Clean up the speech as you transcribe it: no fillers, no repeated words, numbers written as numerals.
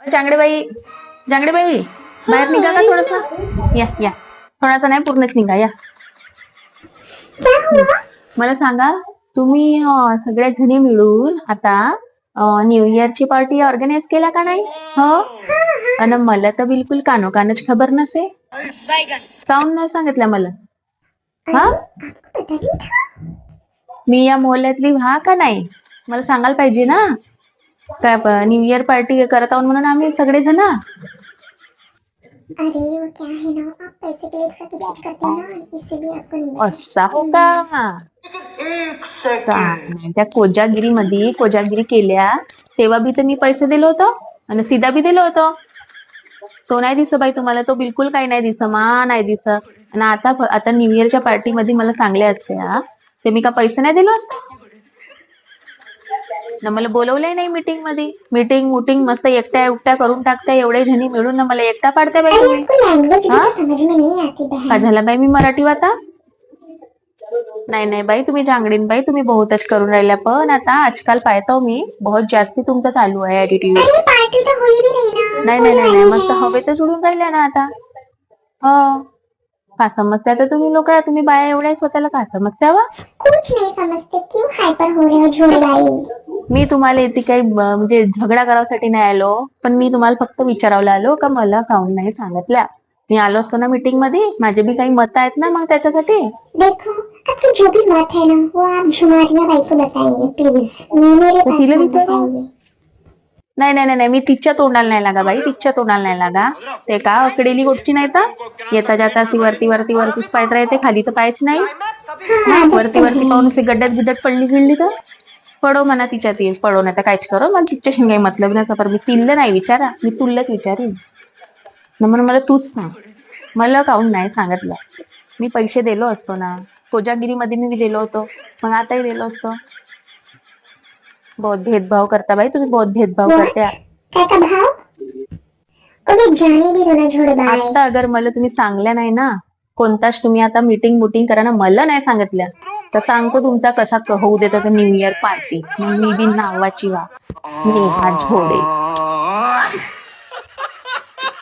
जांगडेबाई, जांगडेबाई, बाहेर निघा का थोडस. या या, थोडासा नाही पूर्णच निघा या. मला सांगा, तुम्ही सगळ्या जणी मिळून आता न्यू इयरची पार्टी ऑर्गनाईज केला का नाही? हो. आणि मला तर बिलकुल कानोकानच खबर नसे. काऊन नाही सांगितलं मला? हा, मी या मोहल्ल्यातली व्हा का नाही? मला सांगायला पाहिजे ना. काय न्यू इयर पार्टी करत आहोत म्हणून आम्ही सगळेजण. अरे वो क्या है ना, आप पैसे के लिए थोड़ा किचकिच करते हो ना, इसीलिए आपको नहीं बताया. असा हो का? त्या कोजागिरीमध्ये कोजागिरी केल्या तेव्हा बी तर मी पैसे दिलो होतो आणि सीधा बी दिलो होतो. तो नाही दिसत बाई तुम्हाला? तो बिलकुल काही नाही दिसत नाही दिसत. आणि आता न्यू इयरच्या पार्टी मध्ये मला सांगले असते ते मी का पैसे नाही दिलो असते ना? मला बोलवलंय नाही मीटिंग मध्ये. मीटिंग मस्त एकट्या एकट्या करून टाकता एवढे जणी मिळून ना मला एकटा पाडते बाई तुम्ही. का झाला बाई मी मराठी वाता? नाही बाई, तुम्ही जांगडीन बाई, तुम्ही बहुतच करून राहिल्या. पण आता आजकाल पाहतो मी बहुत जास्ती तुमचं चालू आहे ऍटिट्यूड. नाही मस्त हवेतच उडून राहिल्या ना आता. हो, का समजत्या तर तुम्ही लोक? तुम्ही बाया एवढ्या स्वतःला का समजत्या वा? कुछ नहीं समझते, क्यों हाइपर हो रहे हो झोड़ीबाई? मी तुम्हाला इथे काही म्हणजे झगडा करायसाठी नाही आलो, पण मी तुम्हाला फक्त विचारायला आलो का मला काऊन नाही सांगितल्या. मी आलो असतो ना मीटिंग मध्ये, माझे बी काही मत आहेत ना मग त्याच्यासाठी. देखो, आपकी जो भी मत है ना वो आप झुमारिया बाई को बताइए प्लीज, मेरे पास मत बताइए. नाही, मी तिच्या तोंडाला नाही लागा बाई, तिच्या तोंडाला नाही लागा. ते का अकडेली गोडची नाही तर येता जाता ती वरतीच पायत राहते, खाली तर पायच नाही. वरती पाहून असे गड्ड्यात पडली तर पडो म्हणा तिच्यात येईल, पडो नाही तर काहीच करो, मला तिच्याशी काही मतलब नाही. तर मी तिल्ल नाही विचारा, मी तुल्लच विचारीन. म्हणून मला तूच सांग, मला काऊन नाही सांगितलं? मी पैसे दिलो असतो ना, कोजागिरीमध्ये मी दिलो होतो, मग आताही दिलो असतो. बहुत भेदभाव करता बाई तुम्ही, बहुत भेदभाव करत्या. काय का भाव? ओके, जाने भी दो ना झोड़ीबाई. आता अगर मला तुम्ही सांगल्या नाही ना, कोणताच तुम्ही आता मीटिंग करा ना, मला नाही सांगितल्या तर सांगतो तुमचा कसा होऊ देतो न्यू इयर पार्टी. मी बी नावाची वा नेहा झोडे.